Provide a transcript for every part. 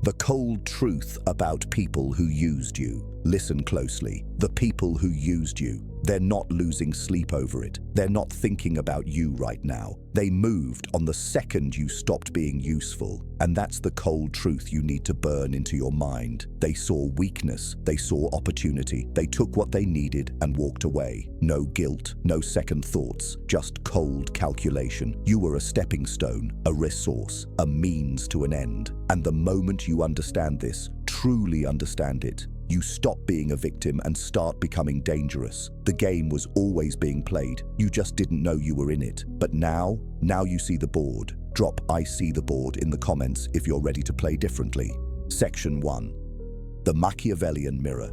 The cold truth about people who used you. Listen closely. The people who used you. They're not losing sleep over it. They're not thinking about you right now. They moved on the second you stopped being useful. And that's the cold truth you need to burn into your mind. They saw weakness. They saw opportunity. They took what they needed and walked away. No guilt, no second thoughts, just cold calculation. You were a stepping stone, a resource, a means to an end. And the moment you understand this, truly understand it, you stop being a victim and start becoming dangerous. The game was always being played. You just didn't know you were in it. But now you see the board. Drop "I see the board" in the comments if you're ready to play differently. Section 1. The Machiavellian Mirror.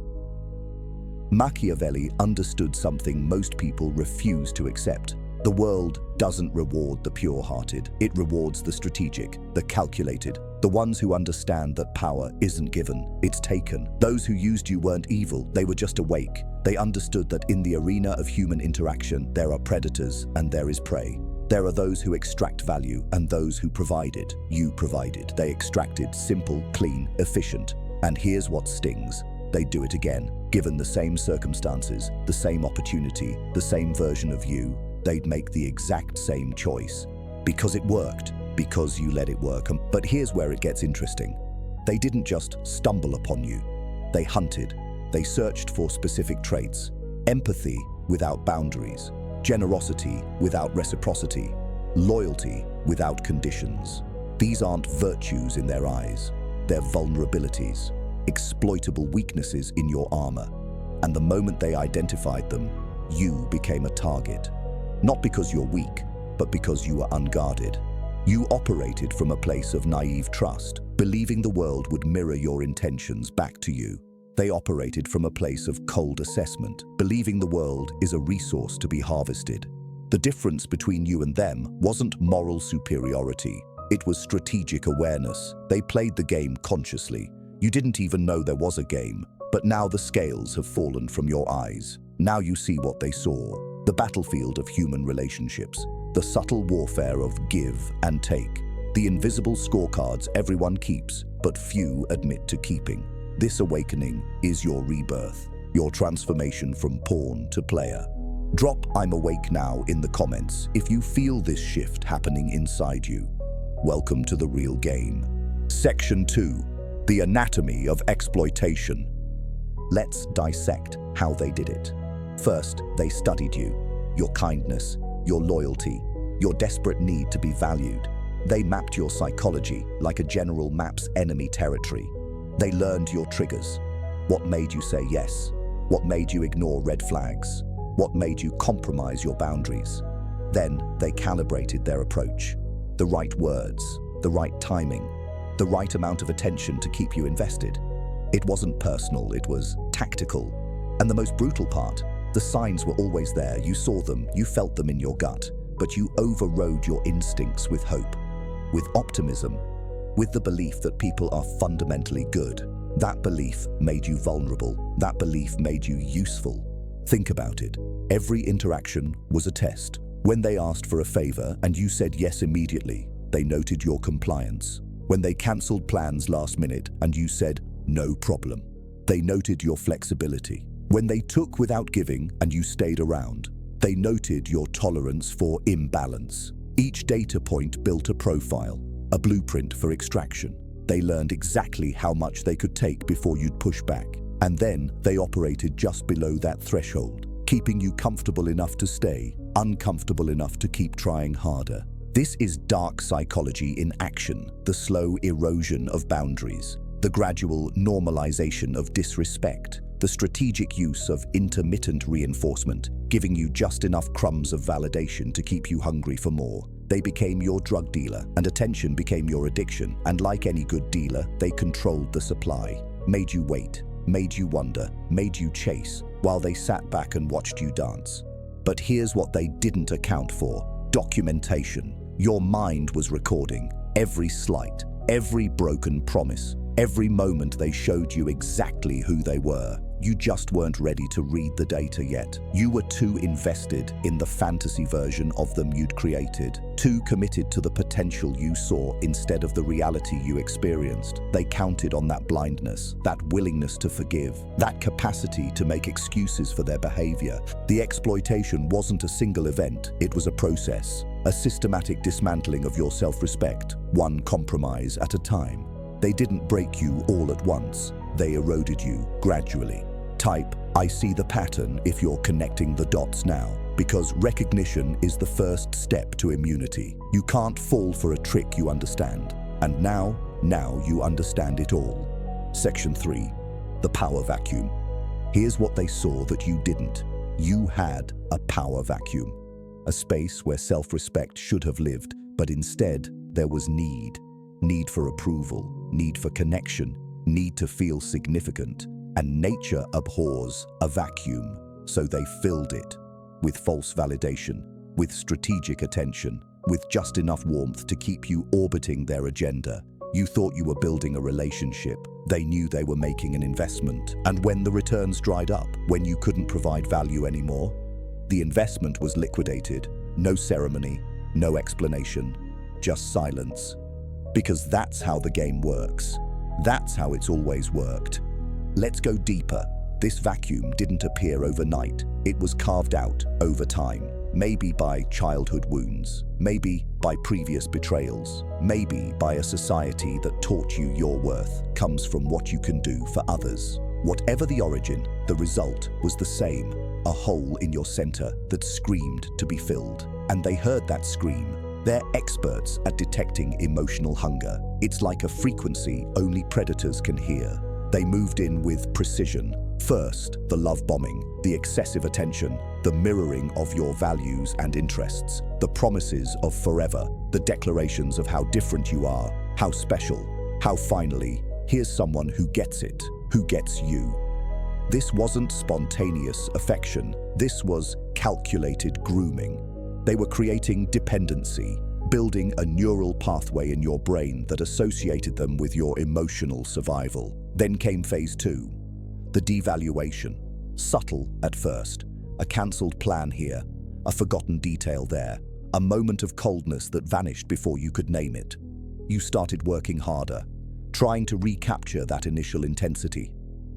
Machiavelli understood something most people refuse to accept. The world doesn't reward the pure-hearted. It rewards the strategic, the calculated, the ones who understand that power isn't given, it's taken. Those who used you weren't evil, they were just awake. They understood that in the arena of human interaction, there are predators and there is prey. There are those who extract value and those who provide it. You provided. They extracted simple, clean, efficient. And here's what stings. They'd do it again. Given the same circumstances, the same opportunity, the same version of you, they'd make the exact same choice. Because it worked. Because you let it work. But here's where it gets interesting. They didn't just stumble upon you. They hunted. They searched for specific traits. Empathy without boundaries. Generosity without reciprocity. Loyalty without conditions. These aren't virtues in their eyes. They're vulnerabilities. Exploitable weaknesses in your armor. And the moment they identified them, you became a target. Not because you're weak, but because you were unguarded. You operated from a place of naive trust, believing the world would mirror your intentions back to you. They operated from a place of cold assessment, believing the world is a resource to be harvested. The difference between you and them wasn't moral superiority. It was strategic awareness. They played the game consciously. You didn't even know there was a game, but now the scales have fallen from your eyes. Now you see what they saw. The battlefield of human relationships. The subtle warfare of give and take. The invisible scorecards everyone keeps, but few admit to keeping. This awakening is your rebirth, your transformation from pawn to player. Drop "I'm awake now" in the comments if you feel this shift happening inside you. Welcome to the real game. Section 2. The Anatomy of Exploitation. Let's dissect how they did it. First, they studied you, your kindness, your loyalty, your desperate need to be valued. They mapped your psychology like a general maps enemy territory. They learned your triggers. What made you say yes? What made you ignore red flags? What made you compromise your boundaries? Then they calibrated their approach. The right words, the right timing, the right amount of attention to keep you invested. It wasn't personal, it was tactical. And the most brutal part, the signs were always there. You saw them, you felt them in your gut, but you overrode your instincts with hope, with optimism, with the belief that people are fundamentally good. That belief made you vulnerable. That belief made you useful. Think about it. Every interaction was a test. When they asked for a favor and you said yes immediately, they noted your compliance. When they canceled plans last minute and you said no problem, they noted your flexibility. When they took without giving and you stayed around, they noted your tolerance for imbalance. Each data point built a profile, a blueprint for extraction. They learned exactly how much they could take before you'd push back. And then they operated just below that threshold, keeping you comfortable enough to stay, uncomfortable enough to keep trying harder. This is dark psychology in action, the slow erosion of boundaries, the gradual normalization of disrespect, the strategic use of intermittent reinforcement, giving you just enough crumbs of validation to keep you hungry for more. They became your drug dealer, and attention became your addiction. And like any good dealer, they controlled the supply, made you wait, made you wonder, made you chase, while they sat back and watched you dance. But here's what they didn't account for: documentation. Your mind was recording every slight, every broken promise, every moment they showed you exactly who they were. You just weren't ready to read the data yet. You were too invested in the fantasy version of them you'd created, too committed to the potential you saw instead of the reality you experienced. They counted on that blindness, that willingness to forgive, that capacity to make excuses for their behavior. The exploitation wasn't a single event, it was a process, a systematic dismantling of your self-respect, one compromise at a time. They didn't break you all at once. They eroded you gradually. Type, I see the pattern if you're connecting the dots now, because recognition is the first step to immunity. You can't fall for a trick you understand. And now you understand it all. Section 3. The power vacuum. Here's what they saw that you didn't. You had a power vacuum. A space where self-respect should have lived, but instead there was need. Need for approval, need for connection, need to feel significant. And nature abhors a vacuum, so they filled it with false validation, with strategic attention, with just enough warmth to keep you orbiting their agenda. You thought you were building a relationship. They knew they were making an investment. And when the returns dried up, when you couldn't provide value anymore, the investment was liquidated. No ceremony, no explanation, just silence. Because that's how the game works. That's how it's always worked. Let's go deeper. This vacuum didn't appear overnight. It was carved out over time. Maybe by childhood wounds, maybe by previous betrayals, maybe by a society that taught you your worth comes from what you can do for others. Whatever the origin, the result was the same, a hole in your center that screamed to be filled. And they heard that scream. They're experts at detecting emotional hunger. It's like a frequency only predators can hear. They moved in with precision. First, the love bombing, the excessive attention, the mirroring of your values and interests, the promises of forever, the declarations of how different you are, how special, how finally, here's someone who gets it, who gets you. This wasn't spontaneous affection. This was calculated grooming. They were creating dependency, building a neural pathway in your brain that associated them with your emotional survival. Then came phase 2, the devaluation. Subtle at first, a cancelled plan here, a forgotten detail there, a moment of coldness that vanished before you could name it. You started working harder, trying to recapture that initial intensity.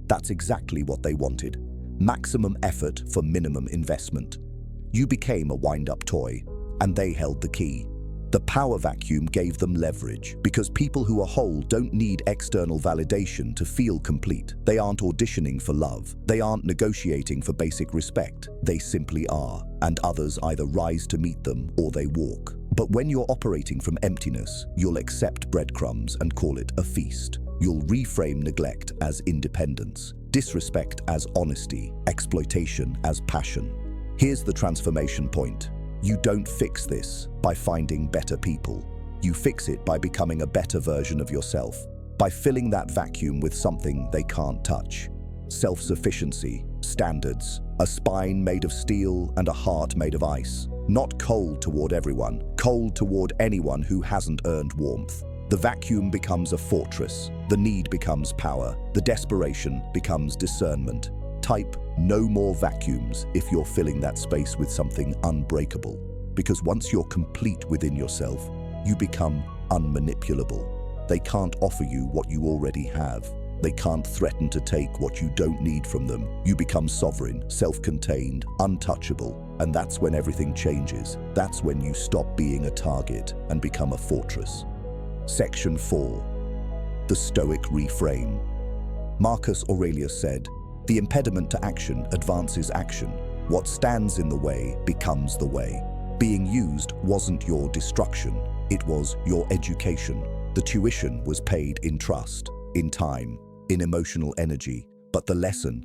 That's exactly what they wanted. Maximum effort for minimum investment. You became a wind-up toy, and they held the key. The power vacuum gave them leverage, because people who are whole don't need external validation to feel complete. They aren't auditioning for love. They aren't negotiating for basic respect. They simply are, and others either rise to meet them or they walk. But when you're operating from emptiness, you'll accept breadcrumbs and call it a feast. You'll reframe neglect as independence, disrespect as honesty, exploitation as passion. Here's the transformation point. You don't fix this by finding better people. You fix it by becoming a better version of yourself, by filling that vacuum with something they can't touch. Self-sufficiency, standards, a spine made of steel and a heart made of ice. Not cold toward everyone, cold toward anyone who hasn't earned warmth. The vacuum becomes a fortress. The need becomes power. The desperation becomes discernment. Type no more vacuums if you're filling that space with something unbreakable. Because once you're complete within yourself, you become unmanipulable. They can't offer you what you already have. They can't threaten to take what you don't need from them. You become sovereign, self-contained, untouchable. And that's when everything changes. That's when you stop being a target and become a fortress. Section 4. The Stoic Reframe. Marcus Aurelius said, "The impediment to action advances action. What stands in the way becomes the way." Being used wasn't your destruction, it was your education. The tuition was paid in trust, in time, in emotional energy. But the lesson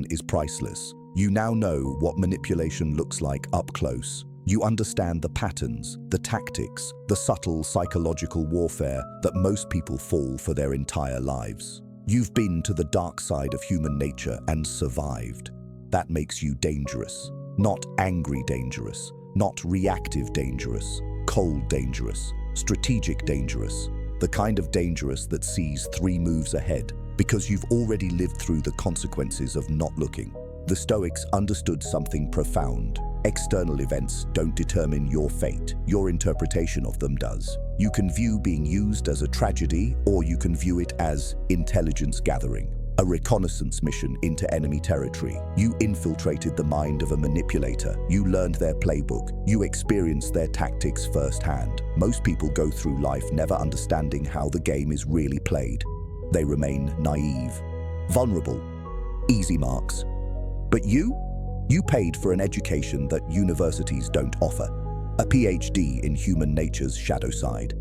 is priceless. You now know what manipulation looks like up close. You understand the patterns, the tactics, the subtle psychological warfare that most people fall for their entire lives. You've been to the dark side of human nature and survived. That makes you dangerous. Not angry dangerous, not reactive dangerous, cold dangerous, strategic dangerous. The the kind of dangerous that sees 3 moves ahead, because you've already lived through the consequences of not looking. The Stoics understood something profound. External events don't determine your fate. Your interpretation of them does. You can view being used as a tragedy, or you can view it as intelligence gathering. A reconnaissance mission into enemy territory. You infiltrated the mind of a manipulator. You learned their playbook. You experienced their tactics firsthand. Most people go through life never understanding how the game is really played. They remain naive, vulnerable, easy marks. But you paid for an education that universities don't offer. A PhD in human nature's shadow side.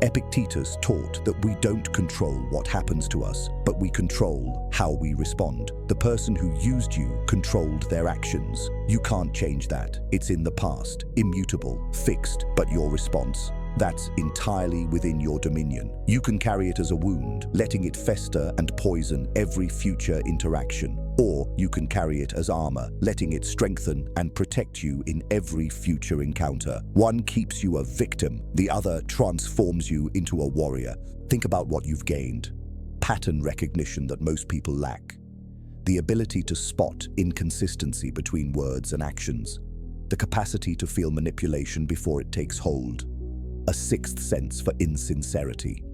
Epictetus taught that we don't control what happens to us, but we control how we respond. The person who used you controlled their actions. You can't change that. It's in the past, immutable, fixed, but your response, that's entirely within your dominion. You can carry it as a wound, letting it fester and poison every future interaction. Or you can carry it as armor, letting it strengthen and protect you in every future encounter. One keeps you a victim, the other transforms you into a warrior. Think about what you've gained. Pattern recognition that most people lack. The ability to spot inconsistency between words and actions. The capacity to feel manipulation before it takes hold. A 6th sense for insincerity.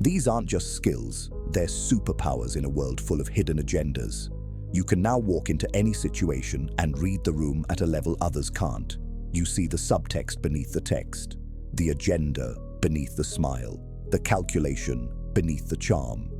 These aren't just skills, they're superpowers in a world full of hidden agendas. You can now walk into any situation and read the room at a level others can't. You see the subtext beneath the text, the agenda beneath the smile, the calculation beneath the charm.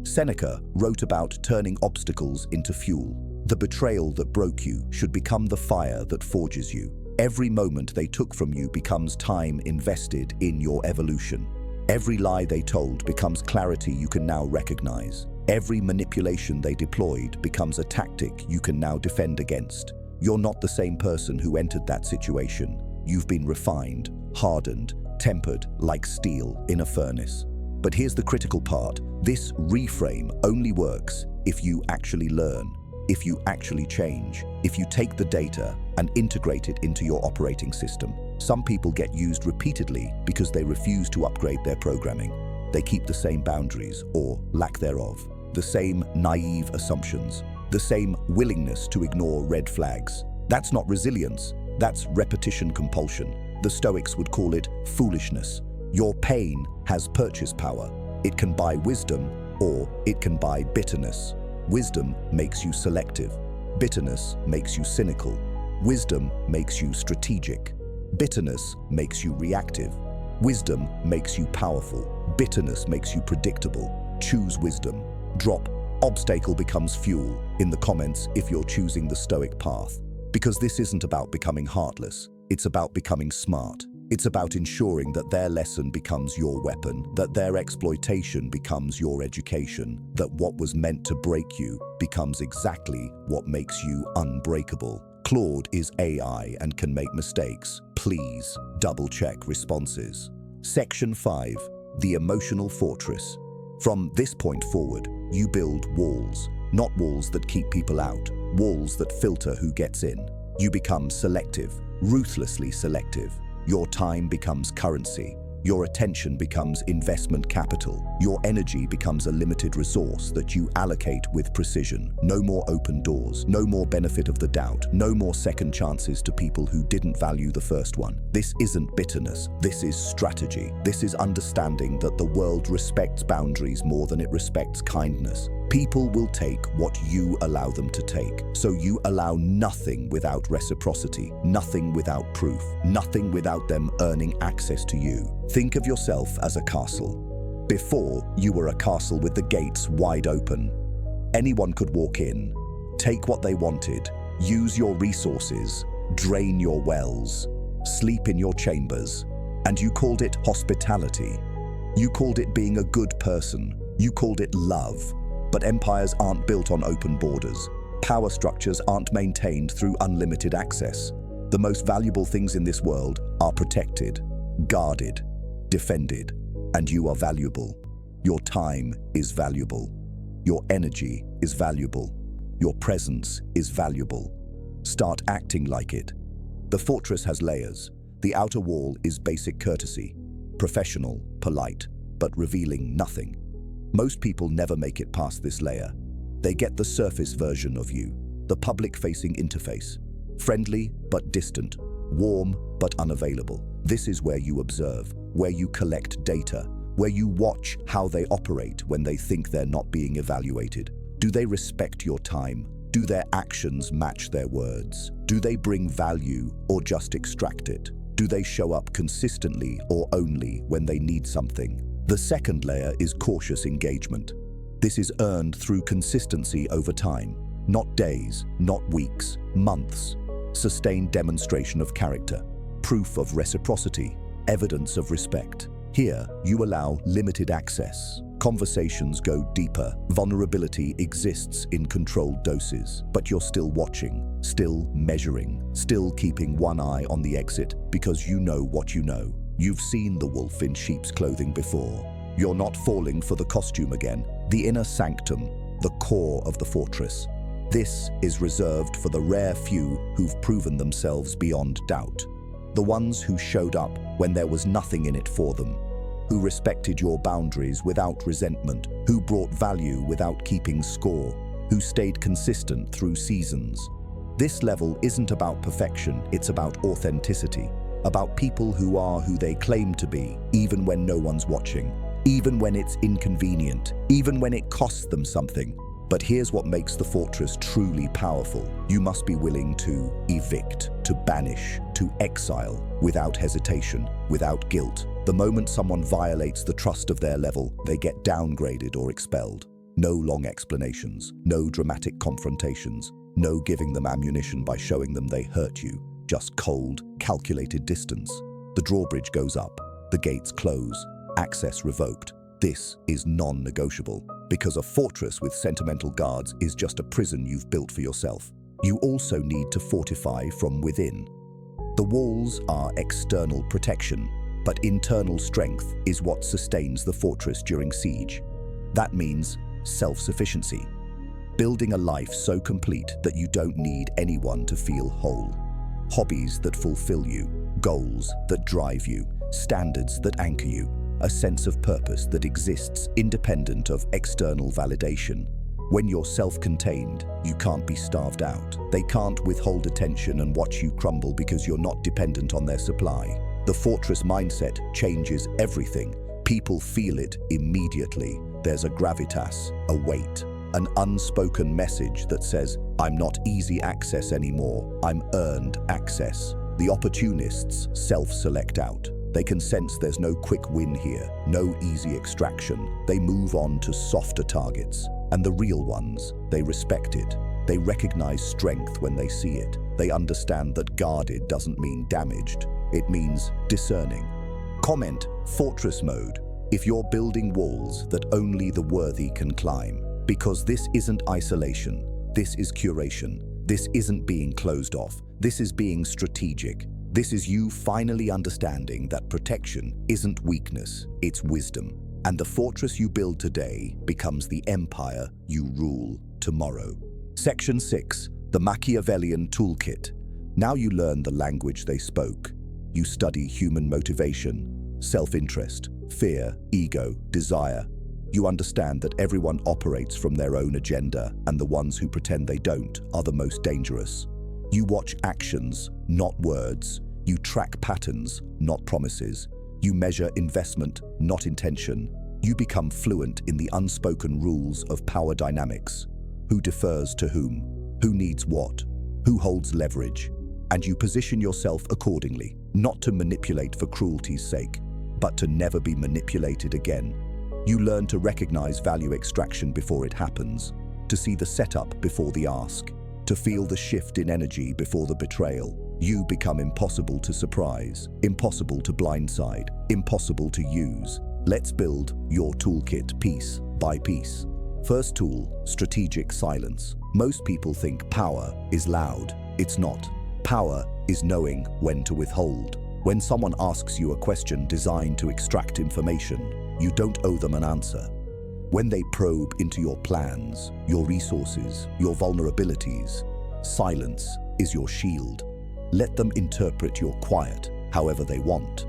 Seneca wrote about turning obstacles into fuel. The betrayal that broke you should become the fire that forges you. Every moment they took from you becomes time invested in your evolution. Every lie they told becomes clarity you can now recognize. Every manipulation they deployed becomes a tactic you can now defend against. You're not the same person who entered that situation. You've been refined, hardened, tempered like steel in a furnace. But here's the critical part. This reframe only works if you actually learn, if you actually change, if you take the data and integrate it into your operating system. Some people get used repeatedly because they refuse to upgrade their programming. They keep the same boundaries, or lack thereof, the same naive assumptions, the same willingness to ignore red flags. That's not resilience, that's repetition compulsion. The Stoics would call it foolishness. Your pain has purchase power. It can buy wisdom, or it can buy bitterness. Wisdom makes you selective. Bitterness makes you cynical. Wisdom makes you strategic. Bitterness makes you reactive. Wisdom makes you powerful. Bitterness makes you predictable. Choose wisdom. Drop obstacle becomes fuel in the comments if you're choosing the Stoic path. Because this isn't about becoming heartless. It's about becoming smart. It's about ensuring that their lesson becomes your weapon, that their exploitation becomes your education, that what was meant to break you becomes exactly what makes you unbreakable. Claude is AI and can make mistakes. Please double-check responses. Section 5. The Emotional Fortress. From this point forward, you build walls. Not walls that keep people out, walls that filter who gets in. You become selective, ruthlessly selective. Your time becomes currency. Your attention becomes investment capital. Your energy becomes a limited resource that you allocate with precision. No more open doors, no more benefit of the doubt, no more second chances to people who didn't value the first one. This isn't bitterness, this is strategy. This is understanding that the world respects boundaries more than it respects kindness. People will take what you allow them to take. So you allow nothing without reciprocity, nothing without proof, nothing without them earning access to you. Think of yourself as a castle. Before, you were a castle with the gates wide open. Anyone could walk in, take what they wanted, use your resources, drain your wells, sleep in your chambers, and you called it hospitality. You called it being a good person. You called it love. But empires aren't built on open borders. Power structures aren't maintained through unlimited access. The most valuable things in this world are protected, guarded, defended, and you are valuable. Your time is valuable. Your energy is valuable. Your presence is valuable. Start acting like it. The fortress has layers. The outer wall is basic courtesy, professional, polite, but revealing nothing. Most people never make it past this layer. They get the surface version of you, the public-facing interface. Friendly but distant, warm but unavailable. This is where you observe, where you collect data, where you watch how they operate when they think they're not being evaluated. Do they respect your time? Do their actions match their words? Do they bring value or just extract it? Do they show up consistently or only when they need something? The second layer is cautious engagement. This is earned through consistency over time, not days, not weeks, months. Sustained demonstration of character, proof of reciprocity, evidence of respect. Here, you allow limited access. Conversations go deeper. Vulnerability exists in controlled doses, but you're still watching, still measuring, still keeping one eye on the exit because you know what you know. You've seen the wolf in sheep's clothing before. You're not falling for the costume again. The inner sanctum, the core of the fortress. This is reserved for the rare few who've proven themselves beyond doubt. The ones who showed up when there was nothing in it for them, who respected your boundaries without resentment, who brought value without keeping score, who stayed consistent through seasons. This level isn't about perfection, it's about authenticity, about people who are who they claim to be, even when no one's watching, even when it's inconvenient, even when it costs them something. But here's what makes the fortress truly powerful. You must be willing to evict, to banish, to exile, without hesitation, without guilt. The moment someone violates the trust of their level, they get downgraded or expelled. No long explanations, no dramatic confrontations, no giving them ammunition by showing them they hurt you. Just cold, calculated distance. The drawbridge goes up, the gates close, access revoked. This is non-negotiable, because a fortress with sentimental guards is just a prison you've built for yourself. You also need to fortify from within. The walls are external protection, but internal strength is what sustains the fortress during siege. That means self-sufficiency. Building a life so complete that you don't need anyone to feel whole. Hobbies that fulfill you, goals that drive you, standards that anchor you, a sense of purpose that exists independent of external validation. When you're self-contained, you can't be starved out. They can't withhold attention and watch you crumble because you're not dependent on their supply. The fortress mindset changes everything. People feel it immediately. There's a gravitas, a weight, an unspoken message that says, I'm not easy access anymore, I'm earned access. The opportunists self-select out. They can sense there's no quick win here, no easy extraction. They move on to softer targets. And the real ones, they respect it. They recognize strength when they see it. They understand that guarded doesn't mean damaged. It means discerning. Comment fortress mode if you're building walls that only the worthy can climb. Because this isn't isolation. This is curation. This isn't being closed off. This is being strategic. This is you finally understanding that protection isn't weakness, it's wisdom. And the fortress you build today becomes the empire you rule tomorrow. Section 6, the Machiavellian toolkit. Now you learn the language they spoke. You study human motivation, self-interest, fear, ego, desire. You understand that everyone operates from their own agenda, and the ones who pretend they don't are the most dangerous. You watch actions, not words. You track patterns, not promises. You measure investment, not intention. You become fluent in the unspoken rules of power dynamics. Who defers to whom? Who needs what? Who holds leverage? And you position yourself accordingly, not to manipulate for cruelty's sake, but to never be manipulated again. You learn to recognize value extraction before it happens, to see the setup before the ask, to feel the shift in energy before the betrayal. You become impossible to surprise, impossible to blindside, impossible to use. Let's build your toolkit piece by piece. First tool, strategic silence. Most people think power is loud. It's not. Power is knowing when to withhold. When someone asks you a question designed to extract information, you don't owe them an answer. When they probe into your plans, your resources, your vulnerabilities, silence is your shield. Let them interpret your quiet however they want.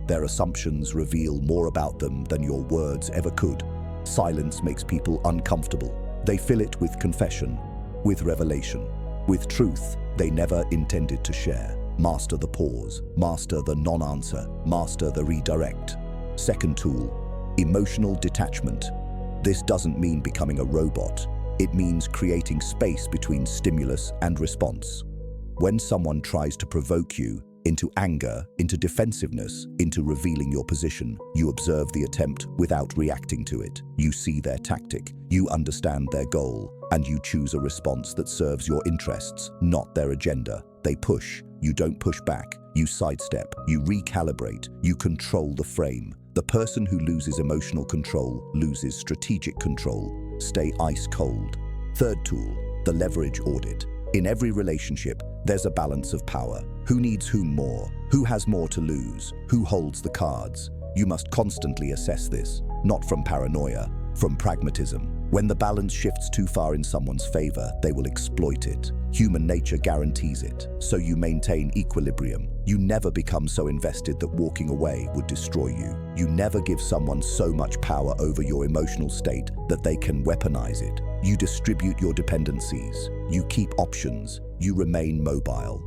Their assumptions reveal more about them than your words ever could. Silence makes people uncomfortable. They fill it with confession, with revelation, with truth they never intended to share. Master the pause, master the non-answer, master the redirect. Second tool, emotional detachment. This doesn't mean becoming a robot. It means creating space between stimulus and response. When someone tries to provoke you into anger, into defensiveness, into revealing your position, you observe the attempt without reacting to it. You see their tactic, you understand their goal, and you choose a response that serves your interests, not their agenda. They push, you don't push back. You sidestep, you recalibrate, you control the frame. The person who loses emotional control loses strategic control. Stay ice cold. Third tool, the leverage audit. In every relationship, there's a balance of power. Who needs whom more? Who has more to lose? Who holds the cards? You must constantly assess this, not from paranoia, from pragmatism. When the balance shifts too far in someone's favor, they will exploit it. Human nature guarantees it, so you maintain equilibrium. You never become so invested that walking away would destroy you. You never give someone so much power over your emotional state that they can weaponize it. You distribute your dependencies. You keep options. You remain mobile.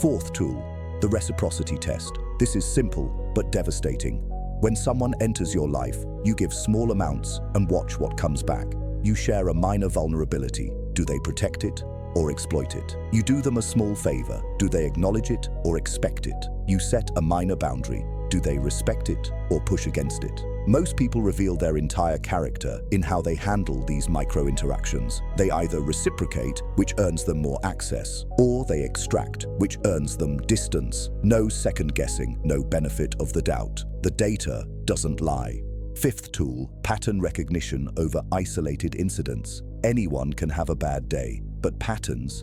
Fourth tool, the reciprocity test. This is simple but devastating. When someone enters your life, you give small amounts and watch what comes back. You share a minor vulnerability. Do they protect it or exploit it? You do them a small favor. Do they acknowledge it or expect it? You set a minor boundary. Do they respect it or push against it? Most people reveal their entire character in how they handle these micro-interactions. They either reciprocate, which earns them more access, or they extract, which earns them distance. No second guessing, no benefit of the doubt. The data doesn't lie. Fifth tool, pattern recognition over isolated incidents. Anyone can have a bad day, but patterns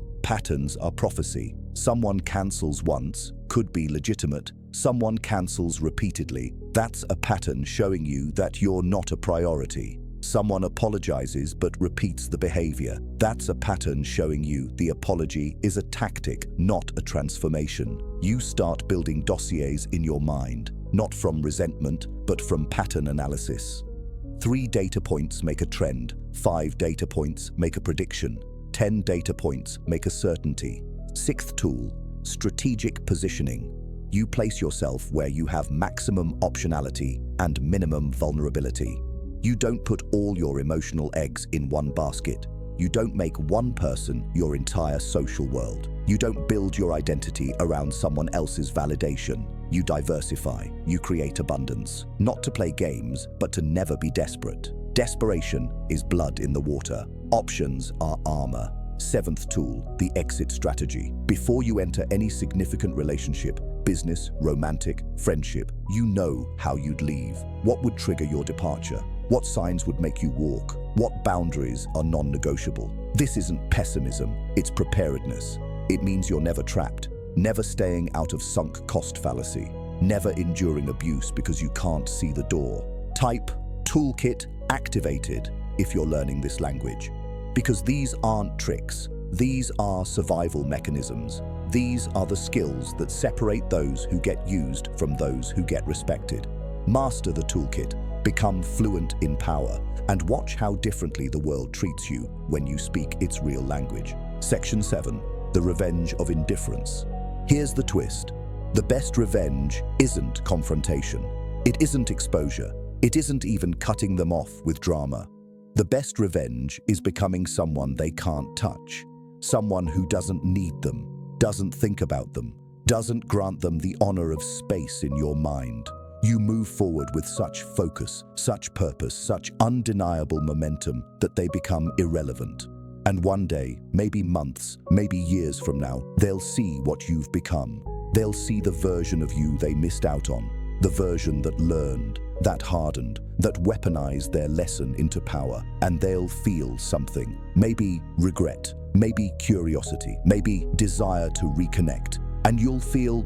are prophecy. Someone cancels once, could be legitimate. Someone cancels repeatedly. That's a pattern showing you that you're not a priority. Someone apologizes but repeats the behavior. That's a pattern showing you the apology is a tactic, not a transformation. You start building dossiers in your mind, not from resentment, but from pattern analysis. 3 data points make a trend. 5 data points make a prediction. 10 data points make a certainty. Sixth tool, strategic positioning. You place yourself where you have maximum optionality and minimum vulnerability. You don't put all your emotional eggs in one basket. You don't make one person your entire social world. You don't build your identity around someone else's validation. You diversify. You create abundance. Not to play games, but to never be desperate. Desperation is blood in the water. Options are armor. Seventh tool, the exit strategy. Before you enter any significant relationship, business, romantic, friendship, you know how you'd leave. What would trigger your departure? What signs would make you walk? What boundaries are non-negotiable? This isn't pessimism, it's preparedness. It means you're never trapped, never staying out of sunk cost fallacy, never enduring abuse because you can't see the door. Type toolkit activated if you're learning this language. Because these aren't tricks, these are survival mechanisms. These are the skills that separate those who get used from those who get respected. Master the toolkit, become fluent in power, and watch how differently the world treats you when you speak its real language. Section 7, the revenge of indifference. Here's the twist. The best revenge isn't confrontation. It isn't exposure. It isn't even cutting them off with drama. The best revenge is becoming someone they can't touch, someone who doesn't need them, doesn't think about them, doesn't grant them the honor of space in your mind. You move forward with such focus, such purpose, such undeniable momentum that they become irrelevant. And one day, maybe months, maybe years from now, they'll see what you've become. They'll see the version of you they missed out on, the version that learned, that hardened, that weaponized their lesson into power, and they'll feel something. Maybe regret, maybe curiosity, maybe desire to reconnect, and you'll feel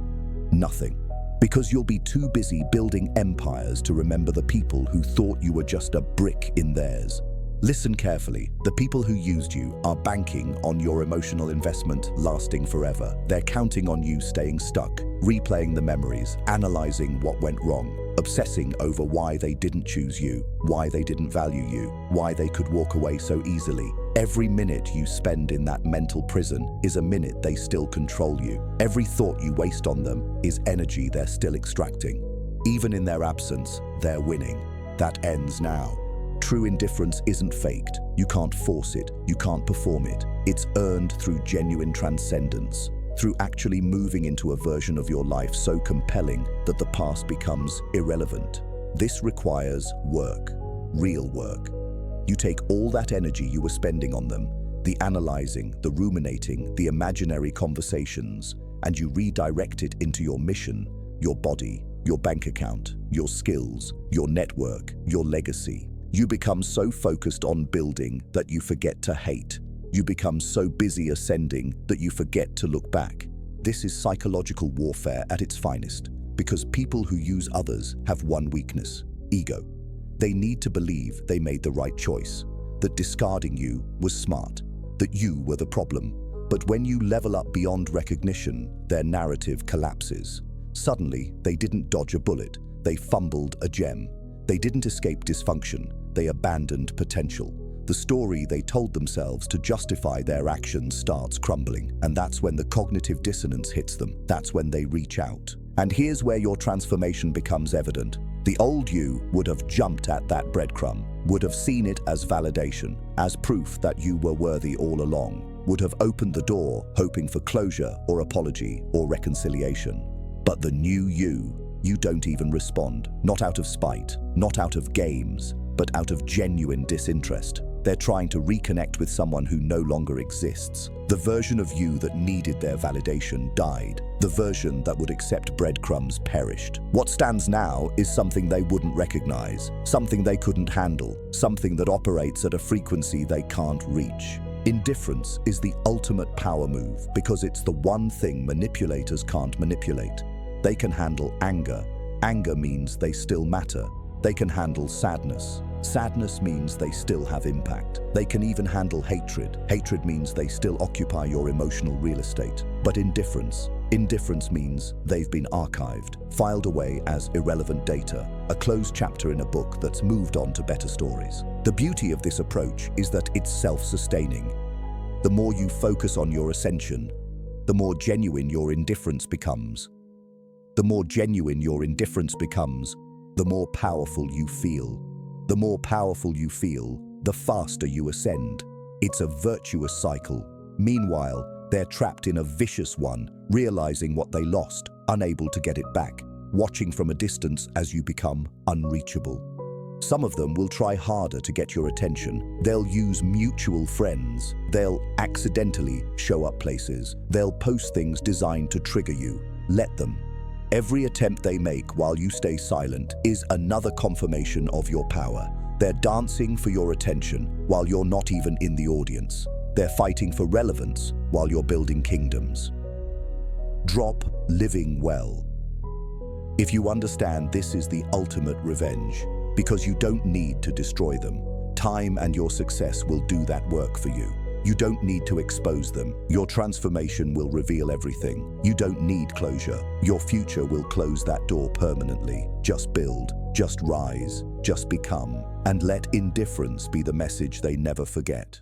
nothing. Because you'll be too busy building empires to remember the people who thought you were just a brick in theirs. Listen carefully. The people who used you are banking on your emotional investment lasting forever. They're counting on you staying stuck, replaying the memories, analyzing what went wrong, obsessing over why they didn't choose you, why they didn't value you, why they could walk away so easily. Every minute you spend in that mental prison is a minute they still control you. Every thought you waste on them is energy they're still extracting. Even in their absence, they're winning. That ends now. True indifference isn't faked. You can't force it. You can't perform it. It's earned through genuine transcendence, through actually moving into a version of your life so compelling that the past becomes irrelevant. This requires work, real work. You take all that energy you were spending on them, the analyzing, the ruminating, the imaginary conversations, and you redirect it into your mission, your body, your bank account, your skills, your network, your legacy. You become so focused on building that you forget to hate. You become so busy ascending that you forget to look back. This is psychological warfare at its finest, because people who use others have one weakness: ego. They need to believe they made the right choice, that discarding you was smart, that you were the problem. But when you level up beyond recognition, their narrative collapses. Suddenly, they didn't dodge a bullet, they fumbled a gem. They didn't escape dysfunction, they abandoned potential. The story they told themselves to justify their actions starts crumbling, and that's when the cognitive dissonance hits them. That's when they reach out. And here's where your transformation becomes evident. The old you would have jumped at that breadcrumb, would have seen it as validation, as proof that you were worthy all along, would have opened the door hoping for closure or apology or reconciliation. But the new you don't even respond. Not out of spite, not out of games, but out of genuine disinterest. They're trying to reconnect with someone who no longer exists. The version of you that needed their validation died. The version that would accept breadcrumbs perished. What stands now is something they wouldn't recognize, something they couldn't handle, something that operates at a frequency they can't reach. Indifference is the ultimate power move because it's the one thing manipulators can't manipulate. They can handle anger. Anger means they still matter. They can handle sadness. Sadness means they still have impact. They can even handle hatred. Hatred means they still occupy your emotional real estate. But indifference means they've been archived, filed away as irrelevant data, a closed chapter in a book that's moved on to better stories. The beauty of this approach is that it's self-sustaining. The more you focus on your ascension, the more genuine your indifference becomes. The more genuine your indifference becomes, the more powerful you feel. The more powerful you feel, the faster you ascend. It's a virtuous cycle. Meanwhile, they're trapped in a vicious one, realizing what they lost, unable to get it back, watching from a distance as you become unreachable. Some of them will try harder to get your attention. They'll use mutual friends. They'll accidentally show up places. They'll post things designed to trigger you. Let them. Every attempt they make while you stay silent is another confirmation of your power. They're dancing for your attention while you're not even in the audience. They're fighting for relevance while you're building kingdoms. Drop living well. If you understand this is the ultimate revenge, because you don't need to destroy them. Time and your success will do that work for you. You don't need to expose them. Your transformation will reveal everything. You don't need closure. Your future will close that door permanently. Just build, just rise, just become, and let indifference be the message they never forget.